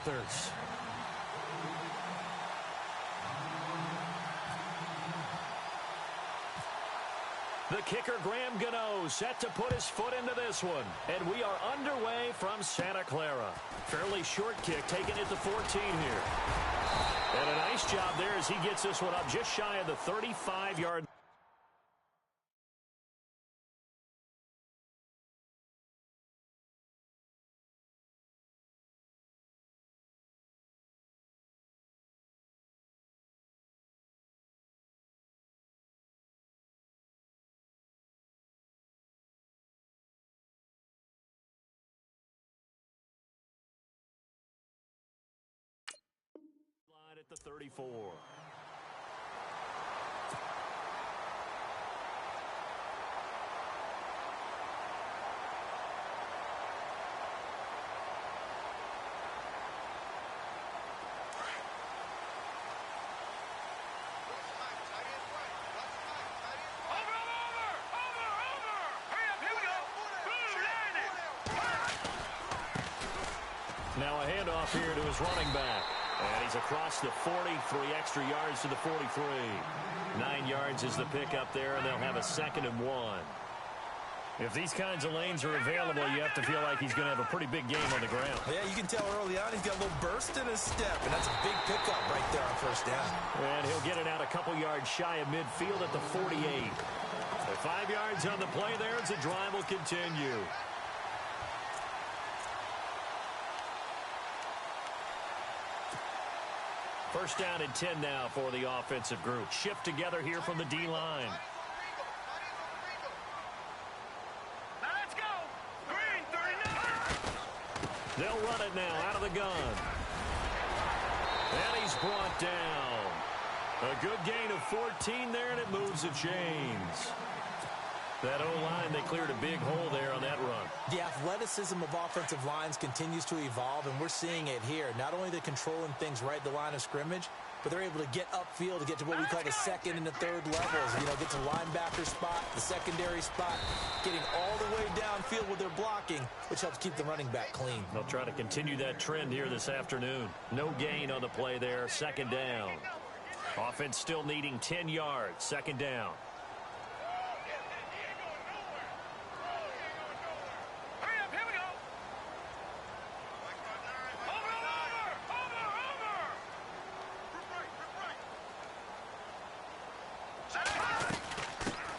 Panthers. The kicker, Graham Gano, set to put his foot into this one. And we are underway from Santa Clara. Fairly short kick, taken at the 14 here. And a nice job there as he gets this one up just shy of the 35-yard. At the 34. Now a handoff here to his running back. And he's across the 40, 3 extra yards to the 43. 9 yards is the pickup there, and they'll have a 2nd and 1. If these kinds of lanes are available, you have to feel like he's going to have a pretty big game on the ground. Yeah, you can tell early on he's got a little burst in his step, and that's a big pickup right there on first down. And he'll get it out a couple yards shy of midfield at the 48. The 5 yards on the play there as the drive will continue. First down and 10 now for the offensive group. Shift together here from the D-line. Now let's go. Green 39. They'll run it now out of the gun. And he's brought down. A good gain of 14 there, and it moves the chains. That O-line, they cleared a big hole there on that run. The athleticism of offensive lines continues to evolve, and we're seeing it here. Not only are they controlling things right at the line of scrimmage, but they're able to get upfield to get to what we call the second and the third levels. You know, get to linebacker spot, the secondary spot, getting all the way downfield with their blocking, which helps keep the running back clean. They'll try to continue that trend here this afternoon. No gain on the play there, 2nd down. Offense still needing 10 yards, 2nd down.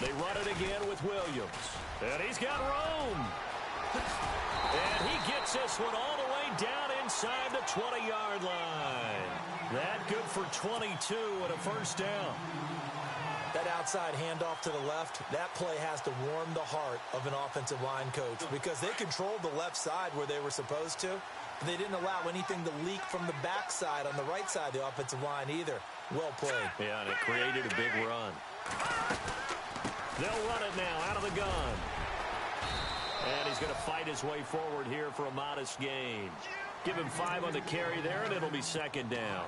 They run it again with Williams. And he's got room. And he gets this one all the way down inside the 20-yard line. That good for 22 and a first down. That outside handoff to the left, that play has to warm the heart of an offensive line coach because they controlled the left side where they were supposed to. But they didn't allow anything to leak from the backside on the right side of the offensive line either. Well played. Yeah, and it created a big run. They'll run it now out of the gun. And he's going to fight his way forward here for a modest gain. Give him 5 on the carry there, and it'll be 2nd down.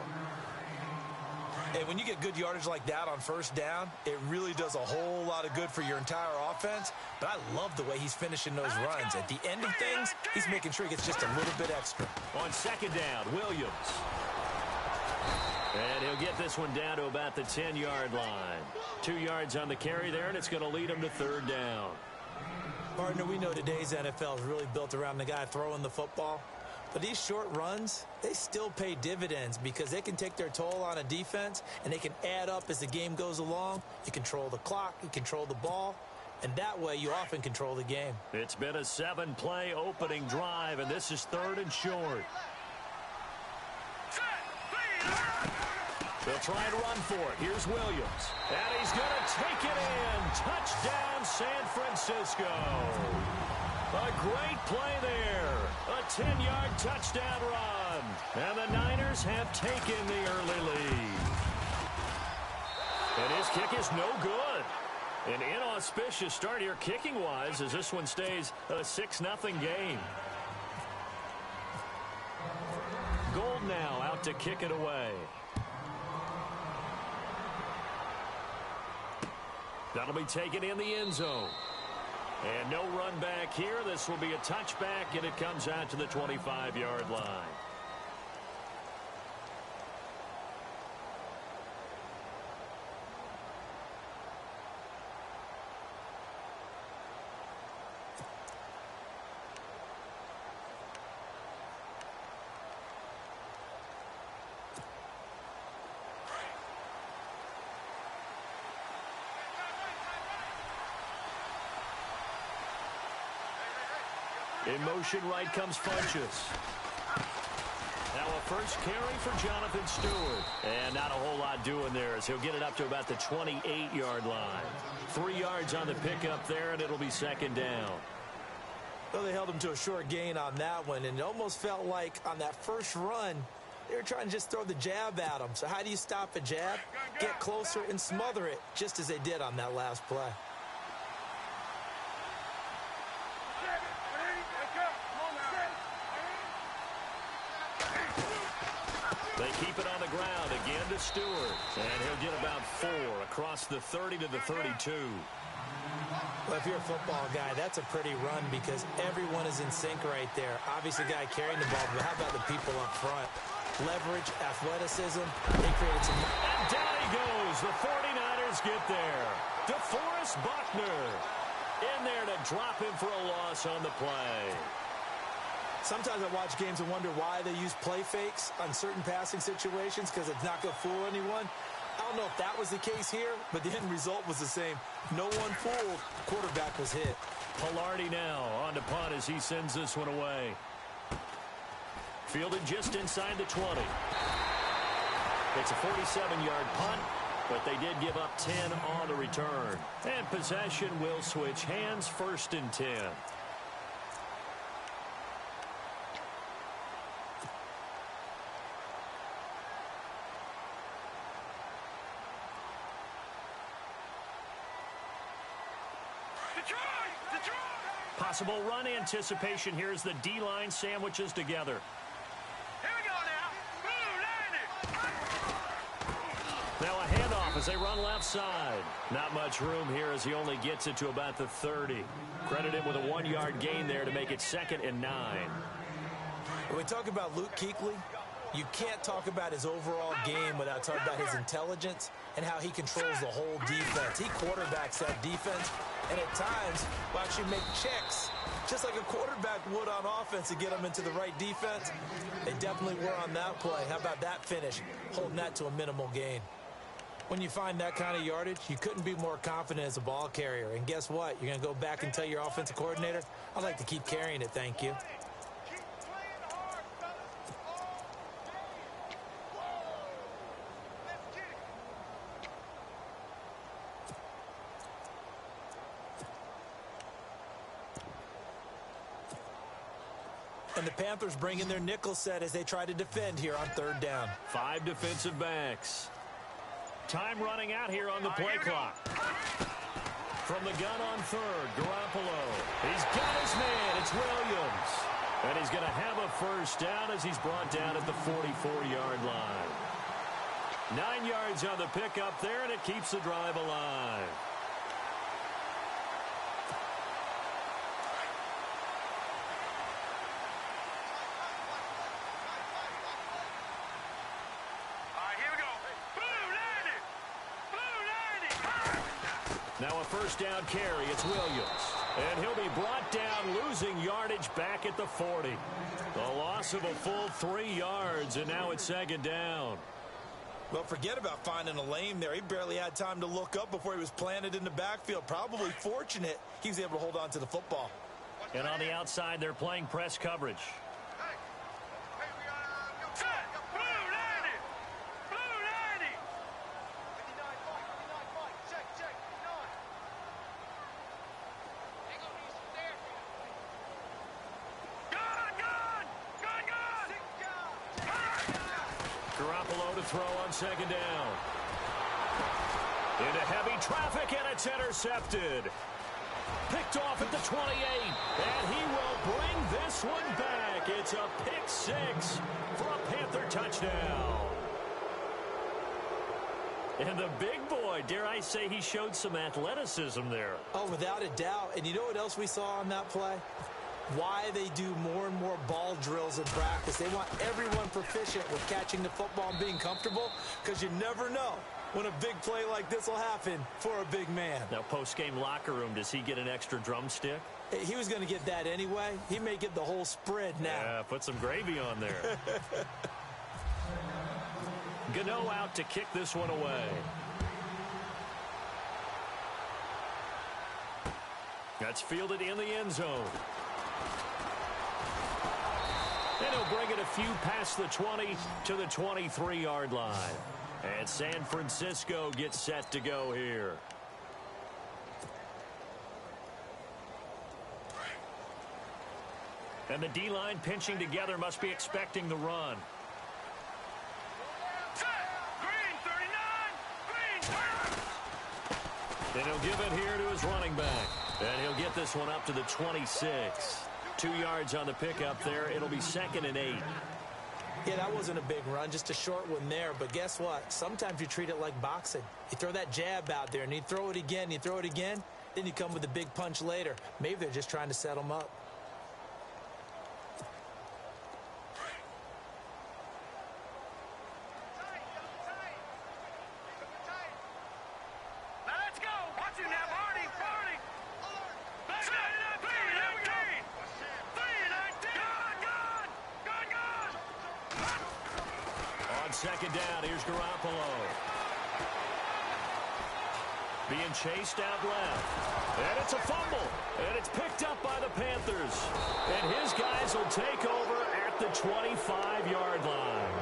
Hey, when you get good yardage like that on first down, it really does a whole lot of good for your entire offense. But I love the way he's finishing those runs. At the end of things, he's making sure he gets just a little bit extra. On 2nd down, Williams. And he'll get this one down to about the 10-yard line. 2 yards on the carry there, and it's going to lead him to 3rd down. Partner, we know today's NFL is really built around the guy throwing the football. But these short runs, they still pay dividends because they can take their toll on a defense, and they can add up as the game goes along. You control the clock, you control the ball, and that way you often control the game. It's been a 7-play opening drive, and this is 3rd and short. They'll try and run for it. Here's Williams. And he's going to take it in. Touchdown, San Francisco. A great play there. A 10-yard touchdown run. And the Niners have taken the early lead. And his kick is no good. An inauspicious start here kicking-wise as this one stays a 6-0 game. Gold now out to kick it away. That'll be taken in the end zone. And no run back here. This will be a touchback, and it comes out to the 25-yard line. In motion right comes Funchess. Now a first carry for Jonathan Stewart. And not a whole lot doing there as he'll get it up to about the 28-yard line. 3 yards on the pickup there, and it'll be second down. Well, they held him to a short gain on that one, and it almost felt like on that first run, they were trying to just throw the jab at him. So how do you stop a jab? Get closer and smother it, just as they did on that last play. They keep it on the ground again to Stewart. And he'll get about 4 across the 30 to the 32. Well, if you're a football guy, that's a pretty run because everyone is in sync right there. Obviously, the guy carrying the ball, but how about the people up front? Leverage, athleticism, they created some... And down he goes. The 49ers get there. DeForest Buckner in there to drop him for a loss on the play. Sometimes I watch games and wonder why they use play fakes on certain passing situations because it's not going to fool anyone. I don't know if that was the case here, but the end result was the same. No one fooled. Quarterback was hit. Pilardi now on to punt as he sends this one away. Fielded just inside the 20. It's a 47-yard punt, but they did give up 10 on the return. And possession will switch hands, 1st and 10. Possible run anticipation here as the D-line sandwiches together. Here we go now. Now a handoff as they run left side. Not much room here as he only gets it to about the 30. Credit him with a 1-yard gain there to make it 2nd and 9. When we talk about Luke Kuechly, you can't talk about his overall game without talking about his intelligence and how he controls the whole defense. He quarterbacks that defense, and at times will actually make checks, just like a quarterback would on offense to get them into the right defense. They definitely were on that play. How about that finish, holding that to a minimal gain? When you find that kind of yardage, you couldn't be more confident as a ball carrier. And guess what? You're going to go back and tell your offensive coordinator, I'd like to keep carrying it, thank you. And the Panthers bring in their nickel set as they try to defend here on 3rd down. 5 defensive backs. Time running out here on the play clock. From the gun on 3rd, Garoppolo. He's got his man. It's Williams. And he's going to have a 1st down as he's brought down at the 44-yard line. 9 yards on the pickup there, and it keeps the drive alive. Now a 1st down carry. It's Williams. And he'll be brought down, losing yardage back at the 40. The loss of a full 3 yards, and now it's 2nd down. Well, forget about finding a lane there. He barely had time to look up before he was planted in the backfield. Probably fortunate he was able to hold on to the football. And on the outside, they're playing press coverage. Garoppolo to throw on 2nd down. Into heavy traffic, and it's intercepted. Picked off at the 28, and he will bring this one back. It's a pick 6 for a Panther touchdown. And the big boy, dare I say, he showed some athleticism there. Oh, without a doubt. And you know what else we saw on that play? Why they do more and more ball drills in practice. They want everyone proficient with catching the football and being comfortable, because you never know when a big play like this will happen for a big man. Now, post-game locker room, does he get an extra drumstick? He was going to get that anyway. He may get the whole spread now. Yeah, put some gravy on there. Gano out to kick this one away. That's fielded in the end zone. And he'll bring it a few past the 20 to the 23-yard line. And San Francisco gets set to go here. And the D-line pinching together must be expecting the run. Green 39. Green 30. And he'll give it here to his running back. And he'll get this one up to the 26. 2 yards on the pickup there. It'll be 2nd and 8. Yeah, that wasn't a big run, just a short one there. But guess what? Sometimes you treat it like boxing. You throw that jab out there, and you throw it again, you throw it again, then you come with a big punch later. Maybe they're just trying to set him up. Now let's go. Watch it now, Barney. Barney. Back up. 3-19. 3-19. Gone. Gone. Gone. On 2nd down, here's Garoppolo. Being chased out left. And it's a fumble. And it's picked up by the Panthers. And his guys will take over at the 25-yard line.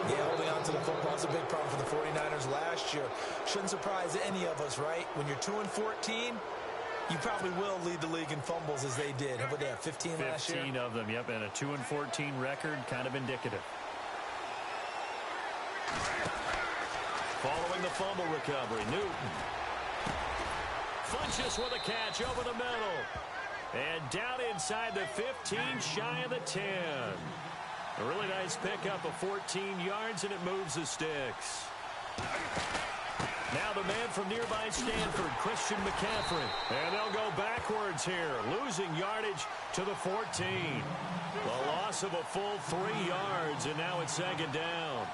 Yeah, holding on to the football is a big problem for the 49ers last year. Shouldn't surprise any of us, right? When you're 2-14, you probably will lead the league in fumbles as they did. How about that, 15 last year? 15 of them, yep, and a 2-14 record, kind of indicative. Following the fumble recovery, Newton. Funches with a catch over the middle. And down inside the 15, shy of the 10. A really nice pickup of 14 yards, and it moves the sticks. Now the man from nearby Stanford, Christian McCaffrey. And they'll go backwards here, losing yardage to the 14. The loss of a full 3 yards, and now it's 2nd down.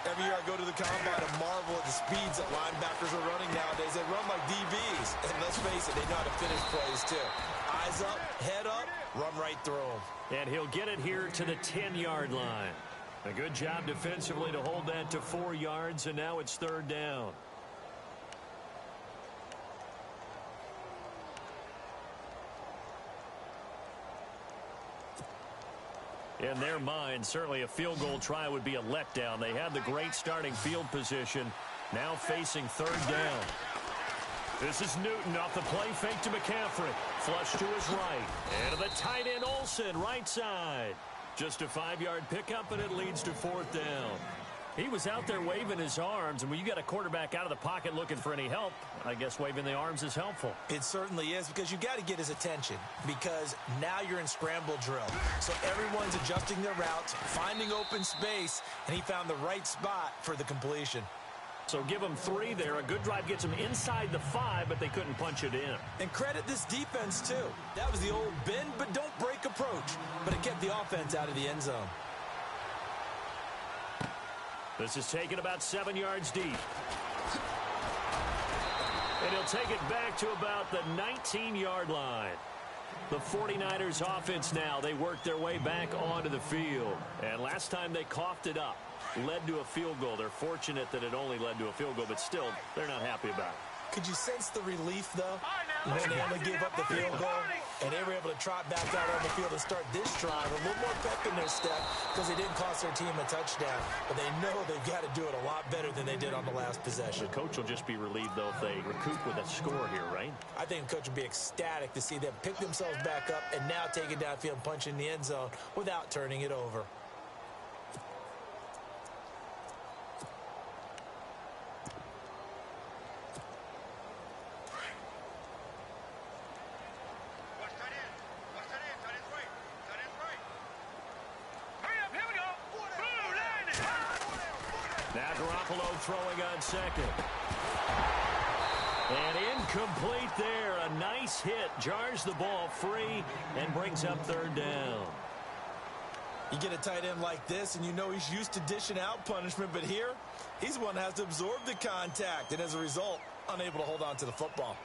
Every year I go to the combine and marvel at the speeds that linebackers are running nowadays. They run like DBs. And let's face it, they know how to finish plays too. Eyes up, head up, run right through them. And he'll get it here to the 10-yard line. A good job defensively to hold that to 4 yards, and now it's 3rd down. In their mind, certainly a field goal try would be a letdown. They had the great starting field position, now facing 3rd down. This is Newton off the play fake to McCaffrey. Flush to his right. And to the tight end, Olsen, right side. Just a 5-yard pickup, and it leads to 4th down. He was out there waving his arms, and when you got a quarterback out of the pocket looking for any help, I guess waving the arms is helpful. It certainly is, because you got to get his attention, because now you're in scramble drill. So everyone's adjusting their routes, finding open space, and he found the right spot for the completion. So give them 3 there. A good drive gets them inside the 5, but they couldn't punch it in. And credit this defense, too. That was the old bend but don't break approach, but it kept the offense out of the end zone. This is taken about 7 yards deep. And he'll take it back to about the 19-yard line. The 49ers offense now, they worked their way back onto the field. And last time they coughed it up, led to a field goal. They're fortunate that it only led to a field goal, but still, they're not happy about it. Could you sense the relief, though, when they only gave up the field goal, and they were able to trot back out on the field and start this drive a little more pep in their step because they didn't cost their team a touchdown, but they know they've got to do it a lot better than they did on the last possession. The coach will just be relieved, though, if they recoup with a score here, right? I think the coach will be ecstatic to see them pick themselves back up and now take it downfield and punch in the end zone without turning it over. Now Garoppolo throwing on 2nd. And incomplete there. A nice hit. Jars the ball free and brings up 3rd down. You get a tight end like this, and you know he's used to dishing out punishment, but here, he's the one that has to absorb the contact, and as a result, unable to hold on to the football.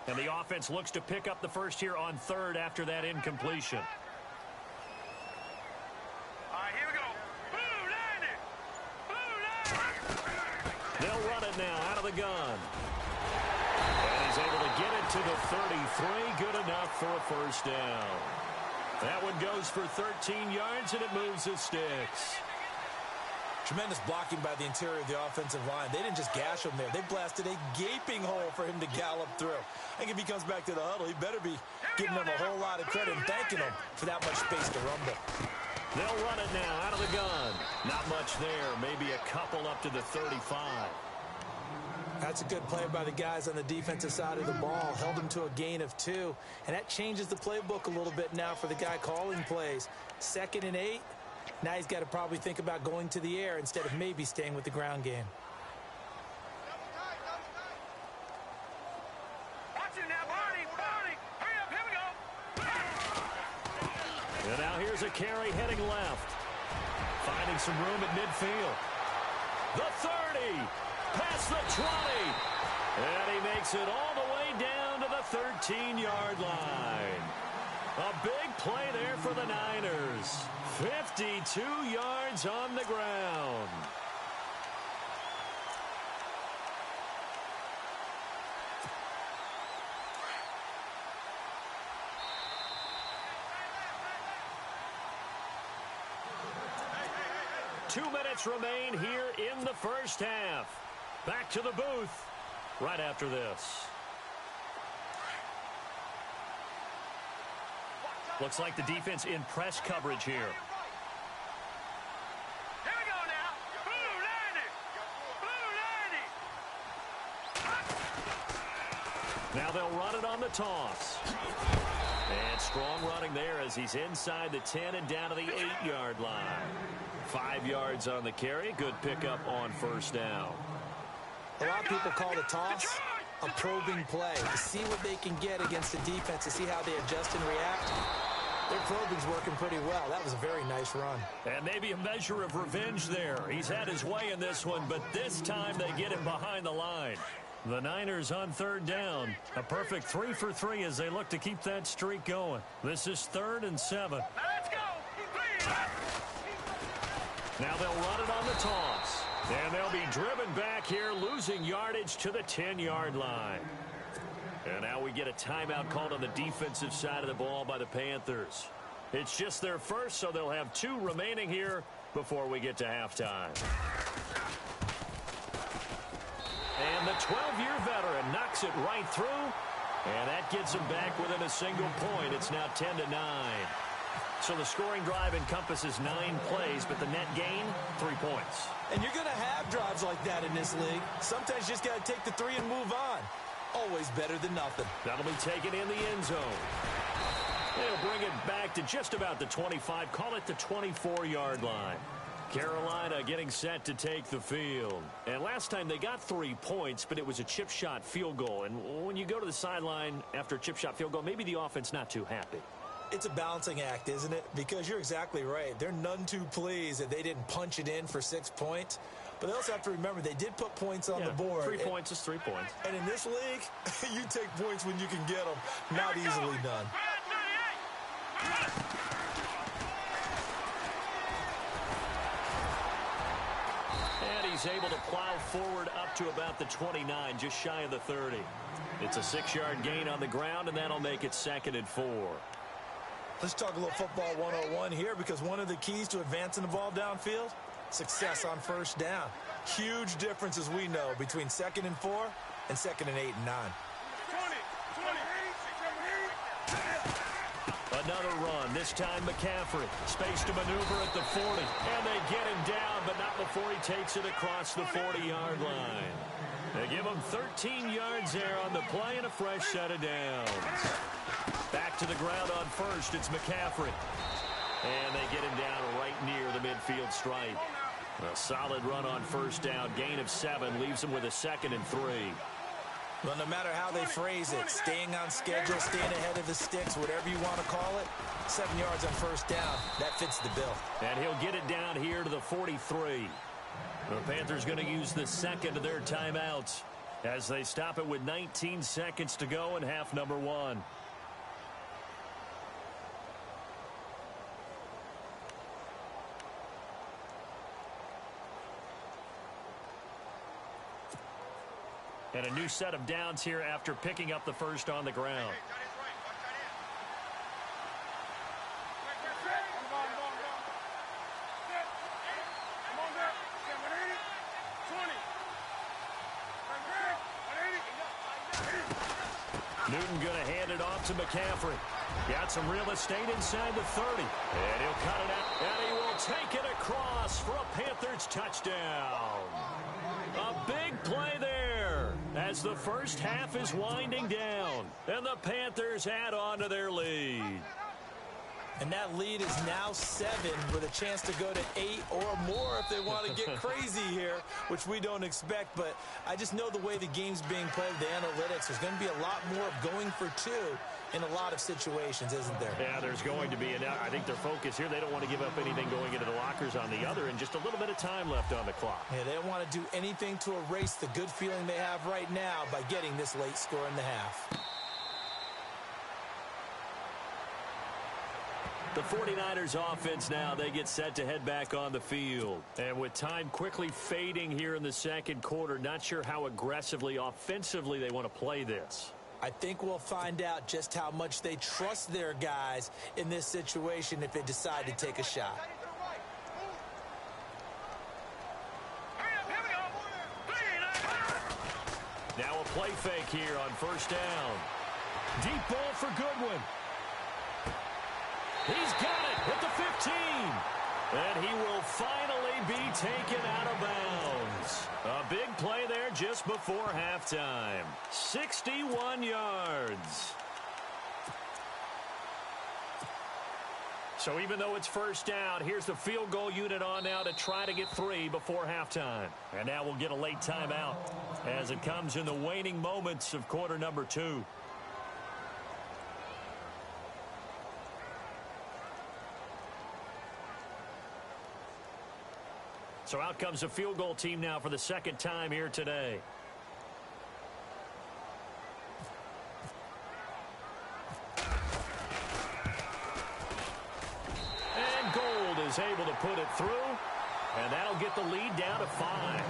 And the offense looks to pick up the first here on 3rd after that incompletion. All right, here we go. Blue landing. Blue landing. They'll run it now out of gun. And he's able to get it to the 33. Good enough for a first down. That one goes for 13 yards, and it moves the sticks. Tremendous blocking by the interior of the offensive line. They didn't just gash him there. They blasted a gaping hole for him to gallop through. I think if he comes back to the huddle, he better be giving them a whole lot of credit and thanking them for that much space to rumble. They'll run it now out of the gun. Not much there. Maybe a couple up to the 35. That's a good play by the guys on the defensive side of the ball. Held them to a gain of 2. And that changes the playbook a little bit now for the guy calling plays. 2nd and 8. Now he's got to probably think about going to the air instead of maybe staying with the ground game. Watch it now, Barney. Hurry up, here we go. And now here's a carry heading left. Finding some room at midfield. The 30. Past the 20. And he makes it all the way down to the 13-yard line. A big play there for the Niners. 52 yards on the ground. Two minutes remain here in the first half. Back to the booth right after this. Looks like the defense in press coverage here. Here we go now. Blue 90. Now they'll run it on the toss. And strong running there as he's inside the 10 and down to the 8-yard line. 5 yards on the carry. Good pickup on first down. A lot of people call the toss a probing play to see what they can get against the defense, to see how they adjust and react. Their probing's working pretty well. That was a very nice run. And maybe a measure of revenge there. He's had his way in this one, but this time they get him behind the line. The Niners on 3rd down. A perfect 3 for 3 as they look to keep that streak going. This is 3rd and 7. Now let's go. Now they'll run it on the toss. And they'll be driven back here, losing yardage to the 10-yard line. And now we get a timeout called on the defensive side of the ball by the Panthers. It's just their first, so they'll have 2 remaining here before we get to halftime. And the 12-year veteran knocks it right through, and that gets him back within a single point. It's now 10-9. So the scoring drive encompasses 9 plays, but the net gain, 3 points. And you're going to have drives like that in this league. Sometimes you just got to take the 3 and move on. Always better than nothing. That'll be taken in the end zone. They'll bring it back to just about the 25, call it the 24-yard line. Carolina getting set to take the field. And last time they got 3 points, but it was a chip shot field goal. And when you go to the sideline after a chip shot field goal, maybe the offense not too happy. It's a balancing act, isn't it? Because you're exactly right. They're none too pleased that they didn't punch it in for 6 points. But they also have to remember they did put points on the board. 3 points is 3 points. And in this league, you take points when you can get them. Not easily done. And he's able to plow forward up to about the 29, just shy of the 30. It's a 6-yard gain on the ground, and that'll make it 2nd and 4. Let's talk a little football 101 here, because one of the keys to advancing the ball downfield, success on first down. Huge difference, as we know, between 2nd and 4 and 2nd and 8 and 9. Another run, this time McCaffrey. Space to maneuver at the 40. And they get him down, but not before he takes it across the 40-yard line. They give him 13 yards there on the play and a fresh set of downs. Back to the ground on first, it's McCaffrey. And they get him down right near the midfield stripe. A solid run on first down, gain of 7, leaves him with a 2nd and 3. Well, no matter how they phrase it, staying on schedule, staying ahead of the sticks, whatever you want to call it, 7 yards on first down, that fits the bill. And he'll get it down here to the 43. The Panthers going to use the second of their timeouts as they stop it with 19 seconds to go in half number 1. And a new set of downs here after picking up the first on the ground. Newton going to hand it off to McCaffrey. Got some real estate inside the 30. And he'll cut it out. And he will take it across for a Panthers touchdown. A big play there as the first half is winding down. And the Panthers add on to their lead. And that lead is now 7 with a chance to go to 8 or more if they want to get crazy here, which we don't expect. But I just know the way the game's being played, the analytics, there's going to be a lot more of going for 2 in a lot of situations, isn't there? Yeah, there's going to be. And I think their focus here, they don't want to give up anything going into the lockers on the other, and just a little bit of time left on the clock. Yeah, they don't want to do anything to erase the good feeling they have right now by getting this late score in the half. The 49ers offense now, they get set to head back on the field. And with time quickly fading here in the second quarter, not sure how aggressively, offensively they want to play this. I think we'll find out just how much they trust their guys in this situation if they decide to take a shot. Now a play fake here on first down. Deep ball for Goodwin. He's got it at the 15. And he will finally be taken out of bounds. A big play there just before halftime. 61 yards. So even though it's first down, here's the field goal unit on now to try to get 3 before halftime. And now we'll get a late timeout as it comes in the waning moments of quarter number 2. So out comes the field goal team now for the second time here today. And Gold is able to put it through. And that'll get the lead down to 5.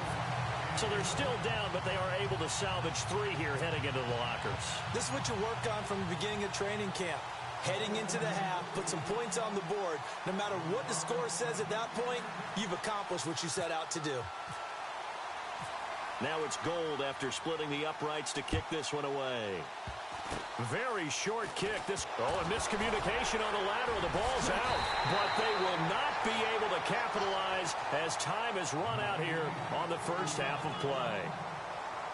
So they're still down, but they are able to salvage 3 here heading into the lockers. This is what you work on from the beginning of training camp. Heading into the half, put some points on the board. No matter what the score says at that point, you've accomplished what you set out to do. Now it's Gold after splitting the uprights to kick this one away. Very short kick. And miscommunication on the lateral. The ball's out. But they will not be able to capitalize as time has run out here on the first half of play.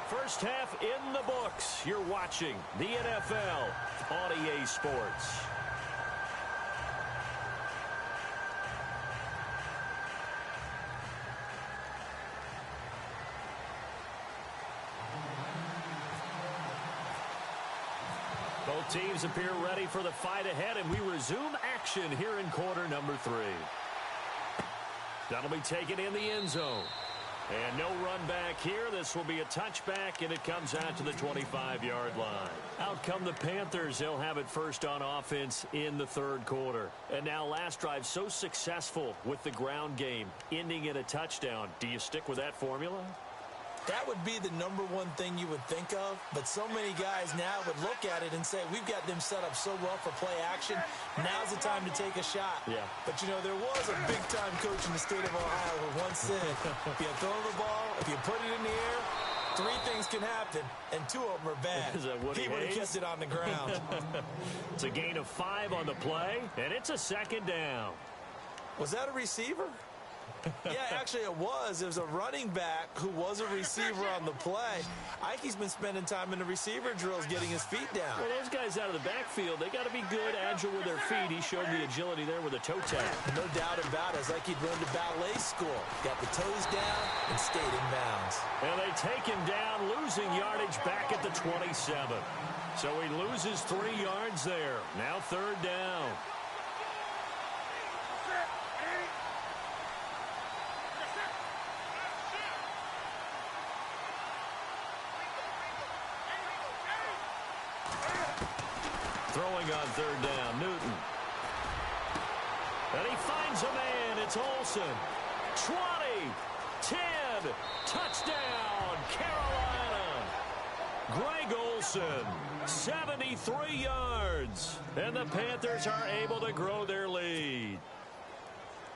First half in the books. You're watching the NFL on EA Sports. Both teams appear ready for the fight ahead, and we resume action here in quarter number 3. That'll be taken in the end zone. And no run back here. This will be a touchback, and it comes out to the 25-yard line. Out come the Panthers. They'll have it first on offense in the third quarter. And now last drive so successful with the ground game, ending in a touchdown. Do you stick with that formula? That would be the number one thing you would think of, but so many guys now would look at it and say, we've got them set up so well for play action, now's the time to take a shot. Yeah. But, you know, there was a big-time coach in the state of Ohio who once said, if you throw the ball, if you put it in the air, 3 things can happen, and 2 of them are bad. Is that Woody he would have Hayes? kept it on the ground. It's a gain of 5 on the play, and it's a second down. Was that a receiver? Yeah, actually it was. It was a running back who was a receiver on the play. Ike's been spending time in the receiver drills getting his feet down. Well, those guys out of the backfield, they got to be good, agile with their feet. He showed the agility there with a toe tap. No doubt about it. It's like he'd run to ballet school. Got the toes down and stayed in bounds. And they take him down, losing yardage back at the 27. So he loses 3 yards there. Now third down. Throwing on third down, Newton. And he finds a man. It's Olsen. 20, 10, touchdown, Carolina. Greg Olsen, 73 yards. And the Panthers are able to grow their lead.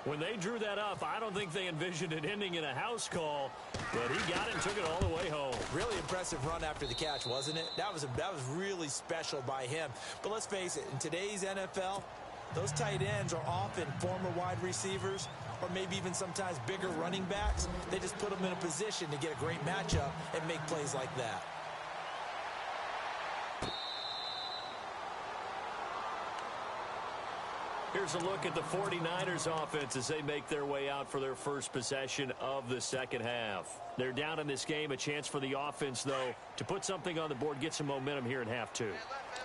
When they drew that up, I don't think they envisioned it ending in a house call, but he got it and took it all the way home. Really impressive run after the catch, wasn't it? That was really special by him. But let's face it, in today's NFL, those tight ends are often former wide receivers or maybe even sometimes bigger running backs. They just put them in a position to get a great matchup and make plays like that. Here's a look at the 49ers offense as they make their way out for their first possession of the second half. They're down in this game. A chance for the offense, though, to put something on the board, get some momentum here in half two.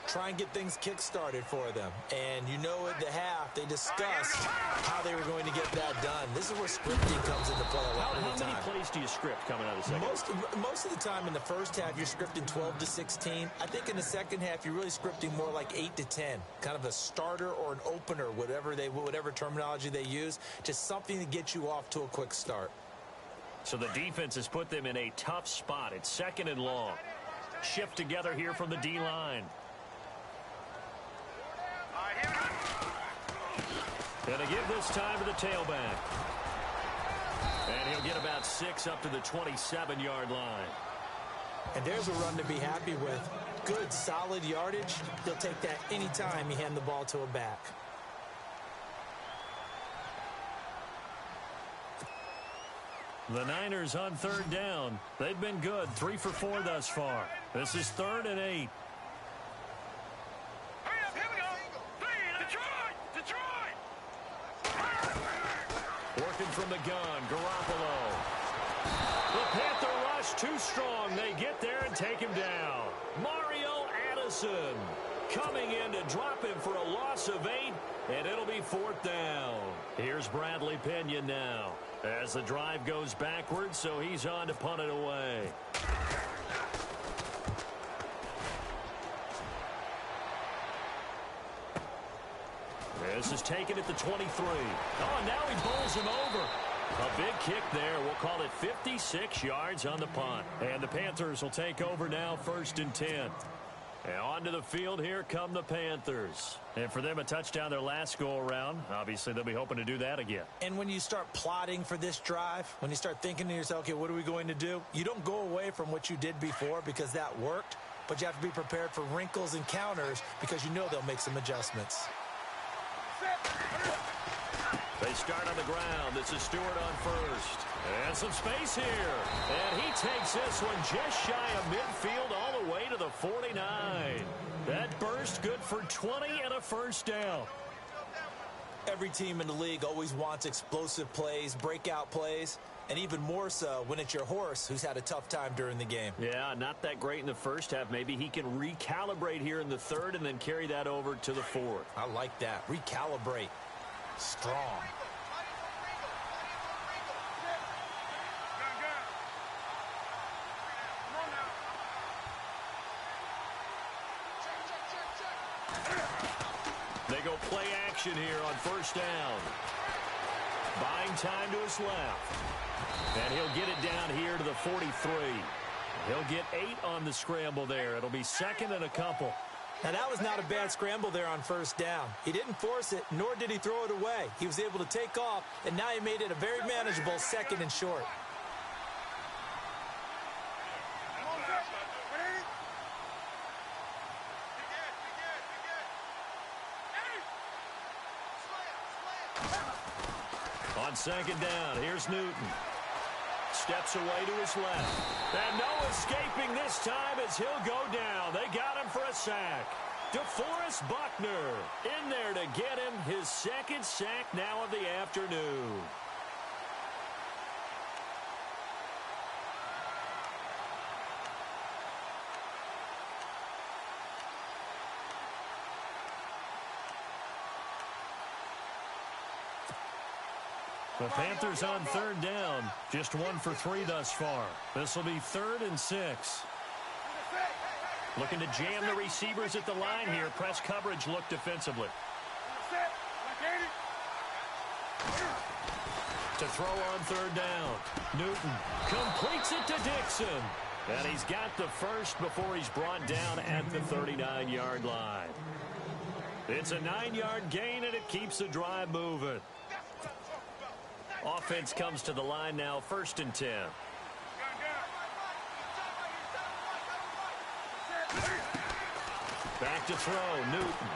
Try and get things kick-started for them. And you know at the half, they discussed how they were going to get that done. This is where scripting comes into play a lot of the time. How many plays do you script coming out of the second? Most of the time in the first half, you're scripting 12 to 16. I think in the second half, you're really scripting more like 8 to 10. Kind of a starter or an opener, whatever terminology they use. Just something to get you off to a quick start. So the defense has put them in a tough spot. It's second and long. Shift together here from the D-line. Gonna give this time to the tailback. And he'll get about 6 up to the 27-yard line. And there's a run to be happy with. Good, solid yardage. He'll take that anytime you hand the ball to a back. The Niners on third down. They've been good, 3 for 4 thus far. This is 3rd and 8. Working from the gun, Garoppolo. The Panther rush too strong. They get there and take him down. Mario Addison coming in to drop him for a loss of 8, and it'll be 4th down. Here's Bradley Pinion now as the drive goes backwards, so he's on to punt it away. This is taken at the 23. Oh, and now he bowls him over. A big kick there. We'll call it 56 yards on the punt. And the Panthers will take over now, 1st and 10. And onto the field, here come the Panthers. And for them, a touchdown their last go-around. Obviously, they'll be hoping to do that again. And when you start plotting for this drive, when you start thinking to yourself, okay, what are we going to do? You don't go away from what you did before because that worked, but you have to be prepared for wrinkles and counters because you know they'll make some adjustments. They start on the ground. This is Stewart on first. And some space here. And he takes this one just shy of midfield all the way to the 49. That burst good for 20 and a 1st down. Every team in the league always wants explosive plays, breakout plays, and even more so when it's your horse who's had a tough time during the game. Yeah, not that great in the first half. Maybe he can recalibrate here in the 3rd and then carry that over to the 4th. I like that. Recalibrate. Strong. They go play action here on 1st down. Buying time to his left. And he'll get it down here to the 43. He'll get 8 on the scramble there. It'll be 2nd and a couple. Now, that was not a bad scramble there on 1st down. He didn't force it, nor did he throw it away. He was able to take off, and now he made it a very manageable 2nd and short. On 2nd down, here's Newton. Steps away to his left. And no escaping this time as he'll go down. They got him for a sack. DeForest Buckner in there to get him his 2nd sack now of the afternoon. The Panthers on 3rd down, just 1 for 3 thus far. This will be 3rd and 6. Looking to jam the receivers at the line here. Press coverage look defensively. To throw on 3rd down. Newton completes it to Dixon. And he's got the first before he's brought down at the 39-yard line. It's a 9-yard gain, and it keeps the drive moving. Offense comes to the line now, 1st and 10. Back to throw, Newton.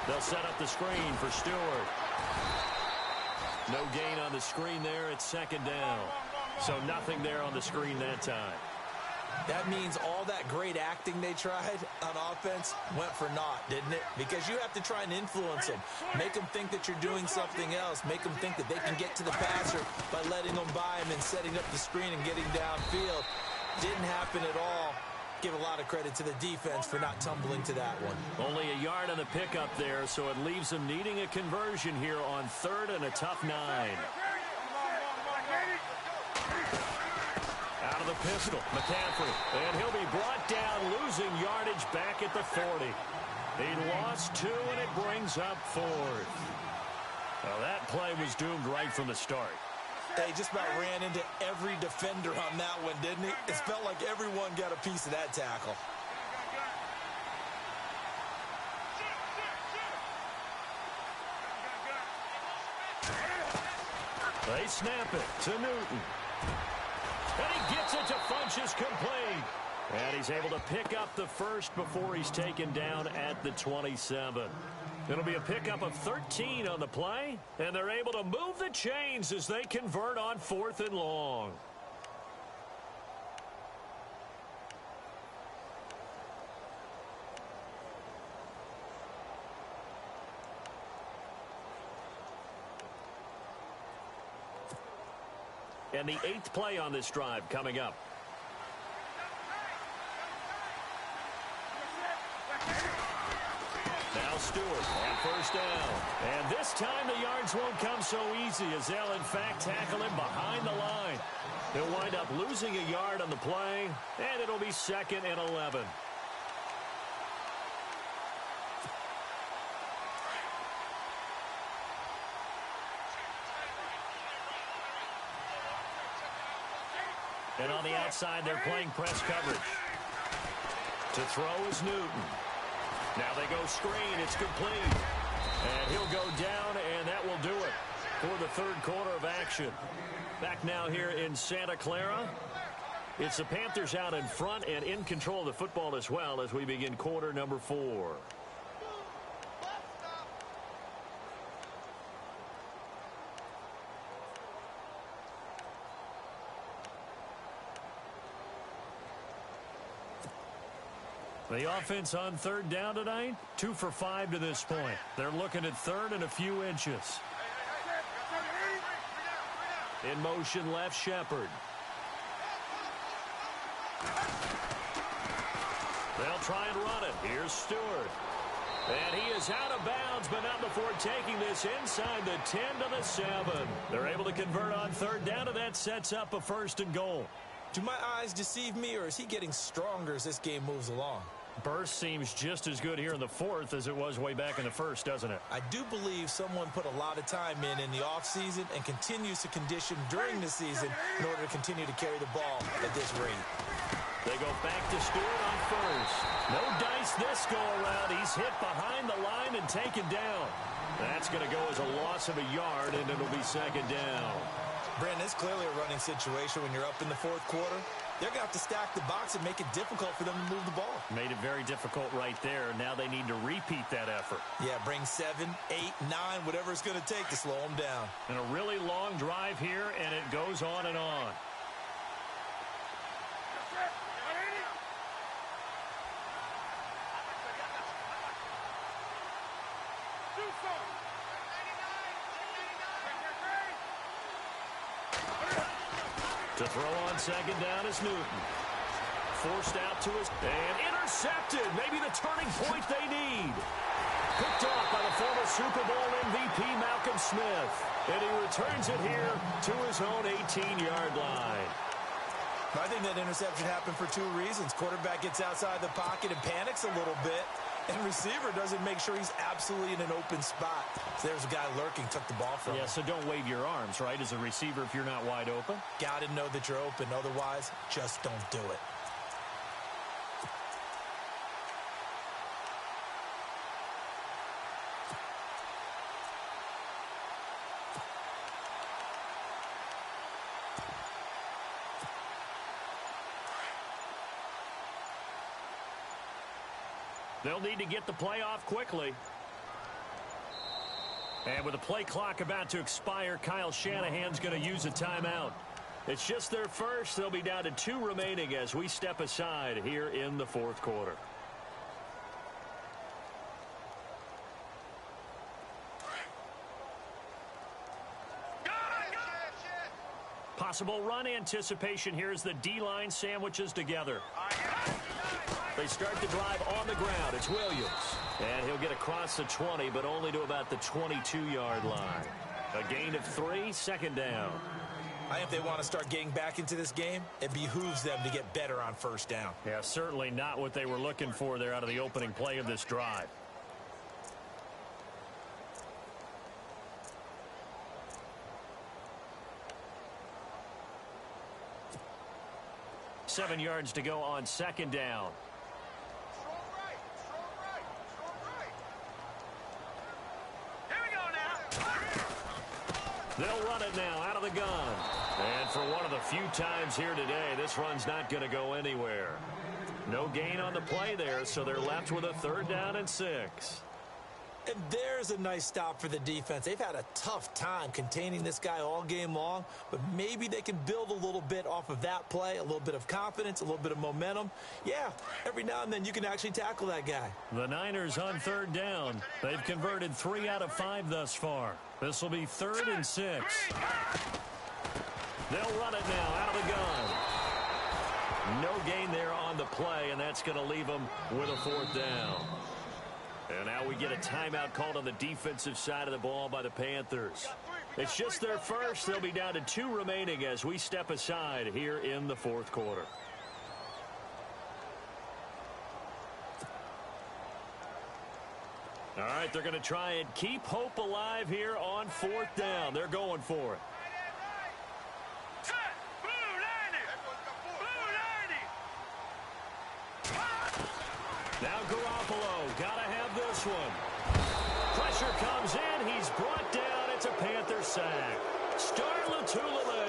They'll set up the screen for Stewart. No gain on the screen there. It's 2nd down. So nothing there on the screen that time. That means all that great acting they tried on offense went for naught, didn't it? Because you have to try and influence them. Make them think that you're doing something else. Make them think that they can get to the passer by letting them by him and setting up the screen and getting downfield. Didn't happen at all. Give a lot of credit to the defense for not tumbling to that one. Only a yard on the pickup there, so it leaves them needing a conversion here on 3rd and a tough 9. Out of the pistol, McCaffrey, and he'll be brought down, losing yardage back at the 40. He lost 2, and it brings up 4th. Well, that play was doomed right from the start. They just about ran into every defender on that one, didn't he? It felt like everyone got a piece of that tackle. They snap it to Newton. And he gets it to Funchess complete. And he's able to pick up the first before he's taken down at the 27. It'll be a pickup of 13 on the play, and they're able to move the chains as they convert on 4th and long. And the 8th play on this drive coming up. Now Stewart on 1st down. And this time the yards won't come so easy as they'll in fact tackle him behind the line. He'll wind up losing a yard on the play, and it'll be 2nd and 11. And on the outside, they're playing press coverage. To throw is Newton. Now they go screen. It's complete. And he'll go down, and that will do it for the 3rd quarter of action. Back now here in Santa Clara. It's the Panthers out in front and in control of the football as well as we begin quarter number 4. The offense on 3rd down tonight, 2 for 5 to this point. They're looking at 3rd and a few inches. In motion, left Shepard. They'll try and run it. Here's Stewart. And he is out of bounds, but not before taking this inside the 10 to the 7. They're able to convert on 3rd down, and that sets up a 1st and goal. Do my eyes deceive me, or is he getting stronger as this game moves along? Burst seems just as good here in the 4th as it was way back in the 1st, doesn't it? I do believe someone put a lot of time in the offseason and continues to condition during the season in order to continue to carry the ball at this rate. They go back to Stewart on 1st. No dice this go-around. He's hit behind the line and taken down. That's going to go as a loss of a yard, and it'll be 2nd down. Brandon, it's clearly a running situation when you're up in the 4th quarter. They're going to have to stack the box and make it difficult for them to move the ball. Made it very difficult right there. Now they need to repeat that effort. Yeah, bring 7, 8, 9, whatever it's going to take to slow them down. And a really long drive here, and it goes on and on. To throw on 2nd down is Newton. Forced out to his... And intercepted. Maybe the turning point they need. Picked off by the former Super Bowl MVP Malcolm Smith. And he returns it here to his own 18-yard line. I think that interception happened for 2 reasons. Quarterback gets outside the pocket and panics a little bit. And receiver doesn't make sure he's absolutely in an open spot. So there's a guy lurking, took the ball from him. Yeah, so don't wave your arms, right, as a receiver if you're not wide open. Got to know that you're open. Otherwise, just don't do it. They'll need to get the play off quickly. And with the play clock about to expire, Kyle Shanahan's going to use a timeout. It's just their first. They'll be down to 2 remaining as we step aside here in the fourth quarter. Possible run anticipation here as the D-line sandwiches together. They start the drive on the ground. It's Williams. And he'll get across the 20, but only to about the 22-yard line. A gain of 3, second down. I think if they want to start getting back into this game, it behooves them to get better on first down. Yeah, certainly not what they were looking for there out of the opening play of this drive. Seven yards to go on second down. They'll run it now out of the gun. And for one of the few times here today, this run's not going to go anywhere. No gain on the play there, so they're left with a 3rd down and 6. And there's a nice stop for the defense. They've had a tough time containing this guy all game long, but maybe they can build a little bit off of that play, a little bit of confidence, a little bit of momentum. Yeah, every now and then you can actually tackle that guy. The Niners on 3rd down. They've converted 3 out of 5 thus far. This will be 3rd and 6. They'll run it now out of the gun. No gain there on the play, and that's going to leave them with a 4th down. And now we get a timeout called on the defensive side of the ball by the Panthers. It's just their first. They'll be down to 2 remaining as we step aside here in the fourth quarter. All right, they're going to try and keep hope alive here on 4th down. They're going for it. Now Garoppolo, got to have this one. Pressure comes in. He's brought down. It's a Panther sack. Star Lotulelei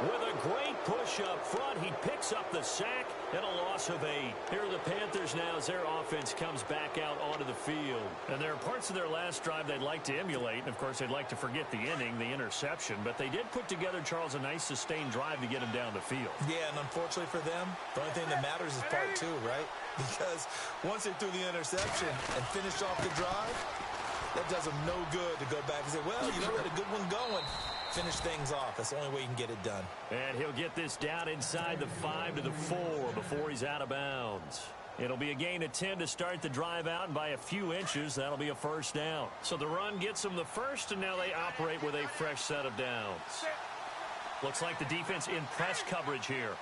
with a great push up front. He picks up the sack and a loss of 8. Here are the Panthers now as their offense comes back out onto the field. And there are parts of their last drive they'd like to emulate. And, of course, they'd like to forget the inning, the interception. But they did put together, Charles, a nice sustained drive to get him down the field. Yeah, and unfortunately for them, the only thing that matters is part 2, right? Because once they threw the interception and finished off the drive, that does them no good to go back and say, well, you know, we had a good one going. Finish things off. That's the only way you can get it done. And he'll get this down inside the 5 to the 4 before he's out of bounds. It'll be a gain of 10 to start the drive out, and by a few inches, that'll be a 1st down. So the run gets them the first, and now they operate with a fresh set of downs. Looks like the defense in press coverage here.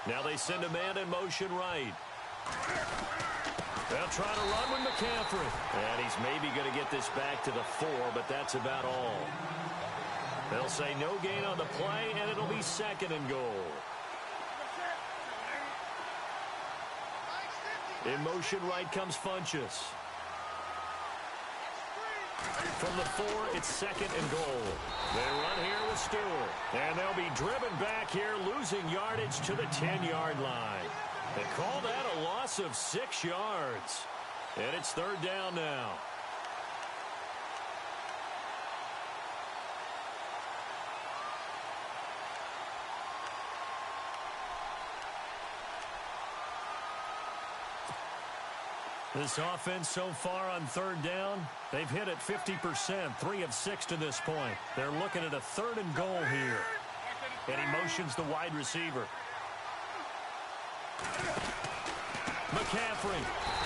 Now they send a man in motion right. They'll try to run with McCaffrey. And he's maybe going to get this back to the 4, but that's about all. They'll say no gain on the play, and it'll be 2nd and goal. In motion right comes Funchess. From the 4, it's 2nd and goal. They run here with Stewart. And they'll be driven back here, losing yardage to the 10-yard line. They call that a loss of 6 yards. And it's 3rd down now. This offense so far on 3rd down, they've hit it 50%, 3 of 6 to this point. They're looking at a 3rd and goal here. And he motions the wide receiver. McCaffrey.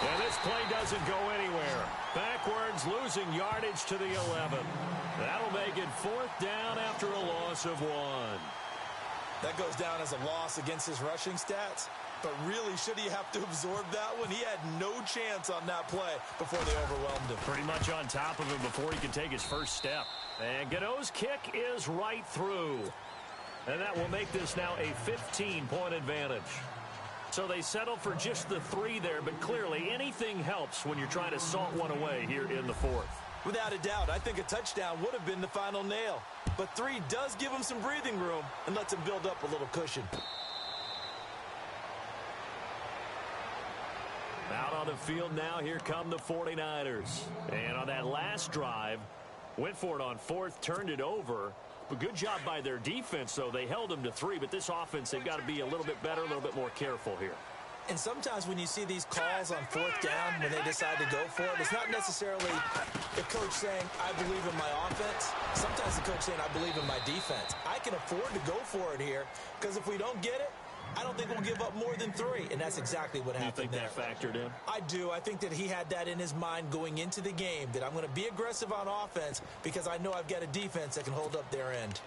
And this play doesn't go anywhere. Backwards, losing yardage to the 11. That'll make it 4th down after a loss of 1. That goes down as a loss against his rushing stats. But really, should he have to absorb that one? He had no chance on that play before they overwhelmed him. Pretty much on top of him before he could take his first step. And Gano's kick is right through. And that will make this now a 15-point advantage. So they settle for just the 3 there, but clearly anything helps when you're trying to salt one away here in the 4th. Without a doubt, I think a touchdown would have been the final nail. But 3 does give him some breathing room and lets him build up a little cushion. Out on the field now, here come the 49ers. And on that last drive, went for it on 4th, turned it over. But good job by their defense, though. They held them to 3, but this offense, they've got to be a little bit better, a little bit more careful here. And sometimes when you see these calls on 4th down, when they decide to go for it, it's not necessarily the coach saying, I believe in my offense. Sometimes the coach saying, I believe in my defense. I can afford to go for it here, because if we don't get it, I don't think we'll give up more than 3, and that's exactly what happened there. You think that factored in? I do. I think that he had that in his mind going into the game, that I'm going to be aggressive on offense because I know I've got a defense that can hold up their end.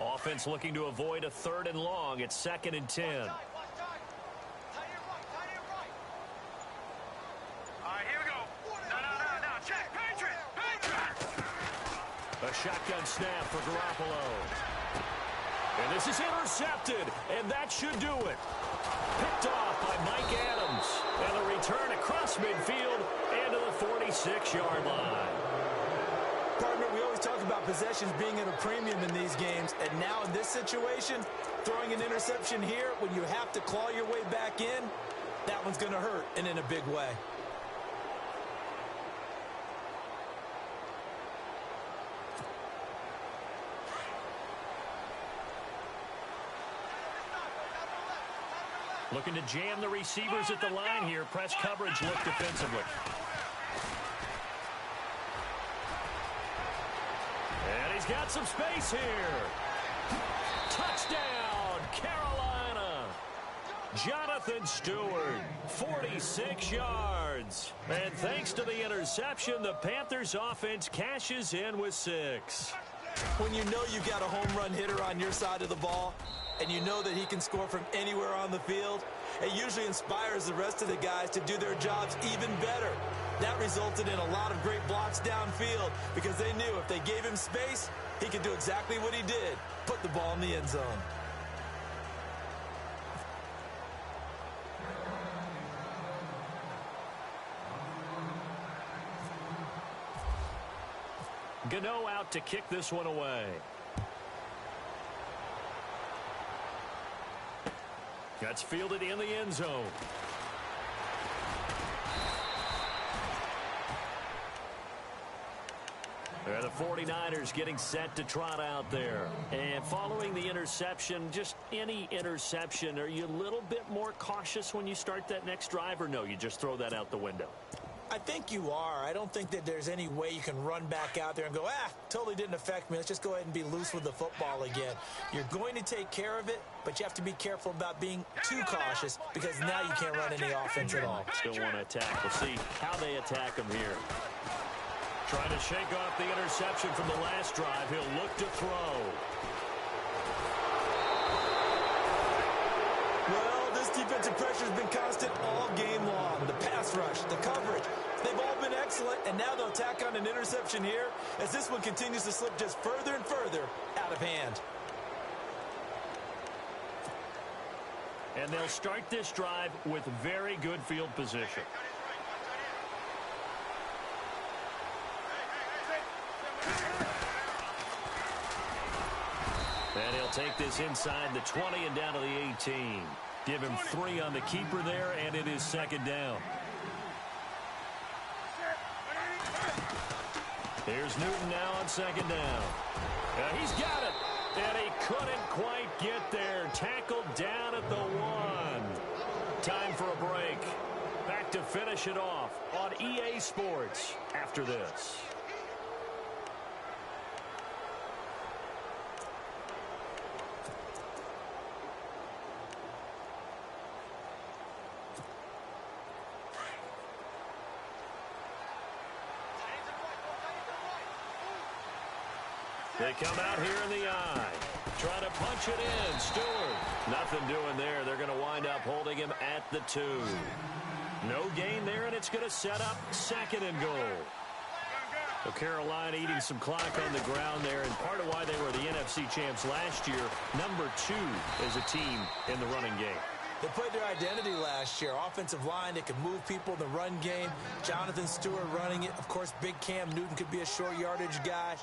Offense looking to avoid a 3rd and long. It's 2nd and 10. A shotgun snap for Garoppolo. And this is intercepted, and that should do it. Picked off by Mike Adams. And the return across midfield and to the 46-yard line. Partner, we always talk about possessions being at a premium in these games, and now in this situation, throwing an interception here when you have to claw your way back in, that one's going to hurt, and in a big way. Looking to jam the receivers at the line here. Press coverage look defensively. And he's got some space here. Touchdown, Carolina. Jonathan Stewart, 46 yards. And thanks to the interception, the Panthers offense cashes in with 6. When you know you've got a home run hitter on your side of the ball, and you know that he can score from anywhere on the field, it usually inspires the rest of the guys to do their jobs even better. That resulted in a lot of great blocks downfield because they knew if they gave him space, he could do exactly what he did, put the ball in the end zone. Gano out to kick this one away. That's fielded in the end zone. They're the 49ers getting set to trot out there. And following the interception, just any interception, are you a little bit more cautious when you start that next drive, or no, you just throw that out the window? I think you are. I don't think that there's any way you can run back out there and go, totally didn't affect me. Let's just go ahead and be loose with the football again. You're going to take care of it, but you have to be careful about being too cautious because now you can't run any offense at all. Still want to attack. We'll see how they attack them here. Trying to shake off the interception from the last drive. He'll look to throw. Well, this defensive pressure has been constant all game long. The pass rush, the coverage, they've all been excellent, and now they'll tack on an interception here as this one continues to slip just further and further out of hand. And they'll start this drive with very good field position. And he'll take this inside the 20 and down to the 18. Give him 3 on the keeper there, and it is 2nd down. Here's Newton now on 2nd down. He's got it, and he couldn't quite get there. Tackled down at the 1. Time for a break. Back to finish it off on EA Sports after this. They come out here in the eye. Trying to punch it in. Stewart. Nothing doing there. They're going to wind up holding him at the 2. No gain there, and it's going to set up 2nd and goal. So Carolina eating some clock on the ground there, and part of why they were the NFC champs last year, #2 as a team in the running game. They played their identity last year. Offensive line, they could move people in the run game. Jonathan Stewart running it. Of course, big Cam Newton could be a short yardage guy.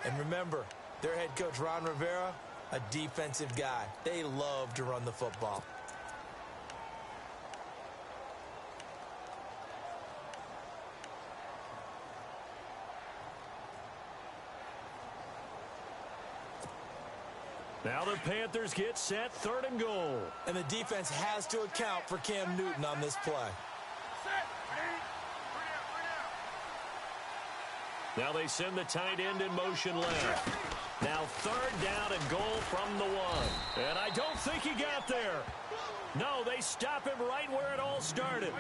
And remember, their head coach, Ron Rivera, a defensive guy. They love to run the football. Now the Panthers get set, 3rd and goal. And the defense has to account for Cam Newton on this play. Now they send the tight end in motion left. Now 3rd down and goal from the 1. And I don't think he got there. No, they stop him right where it all started.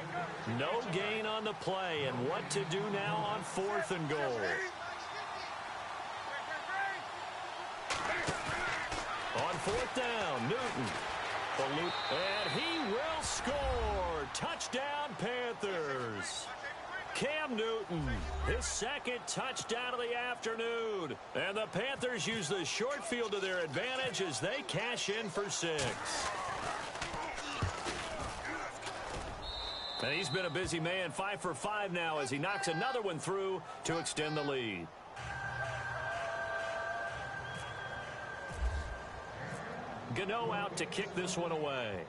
No gain on the play, and what to do now on 4th and goal. On 4th down, Newton. And he will score. Touchdown, Panthers. Cam Newton, his 2nd touchdown of the afternoon. And the Panthers use the short field to their advantage as they cash in for 6. And he's been a busy man, 5 for 5 now as he knocks another one through to extend the lead. Gano out to kick this one away.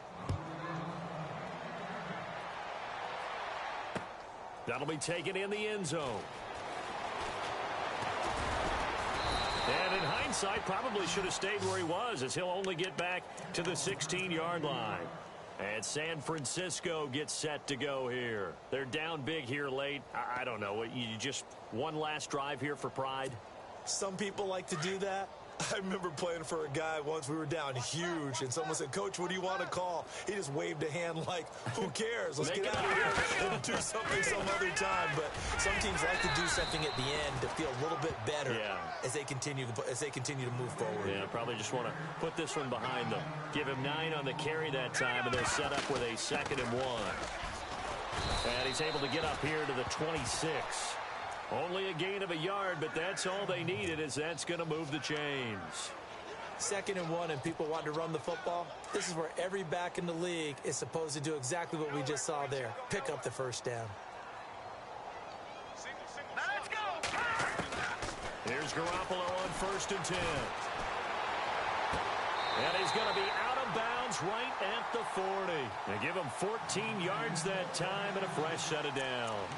That'll be taken in the end zone. And in hindsight, probably should have stayed where he was, as he'll only get back to the 16-yard line. And San Francisco gets set to go here. They're down big here late. I don't know. You just one last drive here for pride? Some people like to do that. I remember playing for a guy once. We were down huge, and someone said, "Coach, what do you want to call?" He just waved a hand like, "Who cares? Let's get out of here and do something some other time." But some teams like to do something at the end to feel a little bit better as they continue to move forward. Yeah, probably just want to put this one behind them. Give him 9 on the carry that time, and they're set up with a 2nd and 1. And he's able to get up here to the 26. Only a gain of a yard, but that's all they needed, as that's going to move the chains. 2nd and 1, and people want to run the football. This is where every back in the league is supposed to do exactly what we just saw there. Pick up the 1st down. Let's go. Here's Garoppolo on 1st and 10. And he's going to be out of bounds right at the 40. They give him 14 yards that time and a fresh set of downs.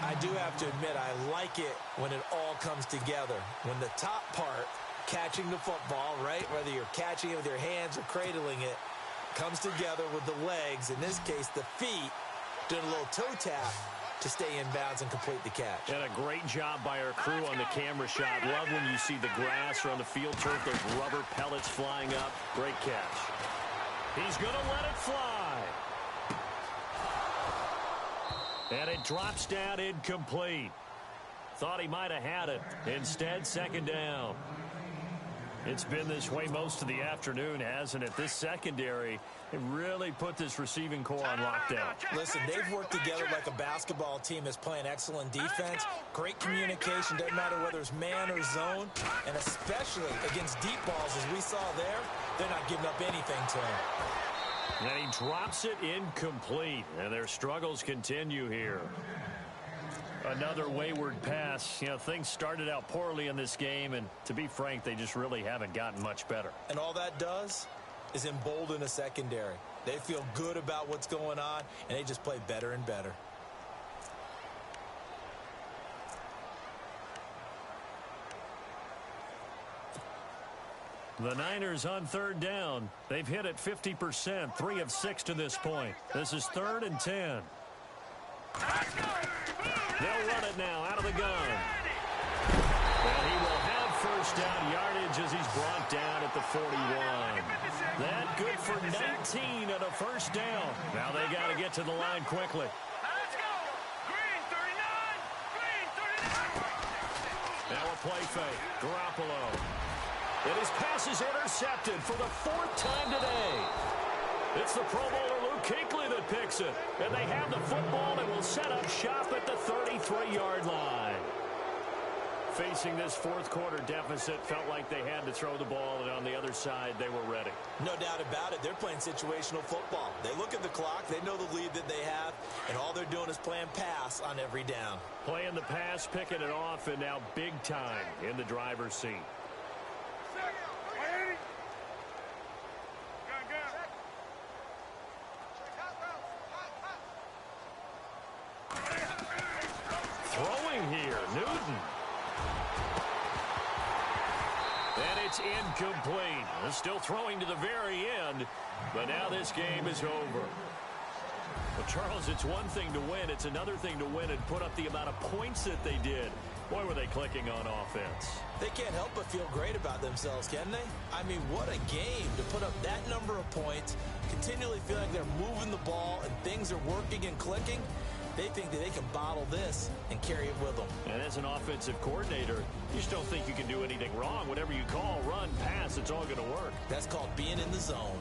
I do have to admit, I like it when it all comes together. When the top part, catching the football, right, whether you're catching it with your hands or cradling it, comes together with the legs, in this case the feet, doing a little toe tap to stay in bounds and complete the catch. And a great job by our crew on the camera shot. Love when you see the grass or on the field turf, those rubber pellets flying up. Great catch. He's going to let it fly. And it drops down incomplete. Thought he might have had it. Instead, 2nd down. It's been this way most of the afternoon, hasn't it? This secondary, it really put this receiving core on lockdown. Listen, they've worked together like a basketball team that's playing excellent defense. Great communication, doesn't matter whether it's man or zone. And especially against deep balls, as we saw there, they're not giving up anything to him. And he drops it incomplete, and their struggles continue here. Another wayward pass. You know, things started out poorly in this game, and to be frank, they just really haven't gotten much better. And all that does is embolden a secondary. They feel good about what's going on, and they just play better and better. The Niners on 3rd down. They've hit it 50%, 3 of 6 to this point. This is 3rd and 10. They'll run it now out of the gun. And he will have 1st down yardage as he's brought down at the 41. That good for 19 at a 1st down. Now they got to get to the line quickly. Let's go. Green 39. Green 39. Now a play fake. Garoppolo. And his pass is intercepted for the 4th time today. It's the Pro Bowler Luke Kuechly that picks it. And they have the football and will set up shop at the 33-yard line. facing this fourth quarter deficit, felt like they had to throw the ball, and on the other side, they were ready. No doubt about it. They're playing situational football. They look at the clock, they know the lead that they have, and all they're doing is playing pass on every down. Playing the pass, picking it off, and now big time in the driver's seat. Throwing here, Newton. And it's incomplete. They're still throwing to the very end, but now this game is over. Well, Charles, it's one thing to win. It's another thing to win and put up the amount of points that they did. Boy, were they clicking on offense. They can't help but feel great about themselves, can they? I mean, what a game to put up that number of points, continually feel like they're moving the ball and things are working and clicking. They think that they can bottle this and carry it with them. And as an offensive coordinator, you just don't think you can do anything wrong. Whatever you call, run, pass, it's all going to work. That's called being in the zone.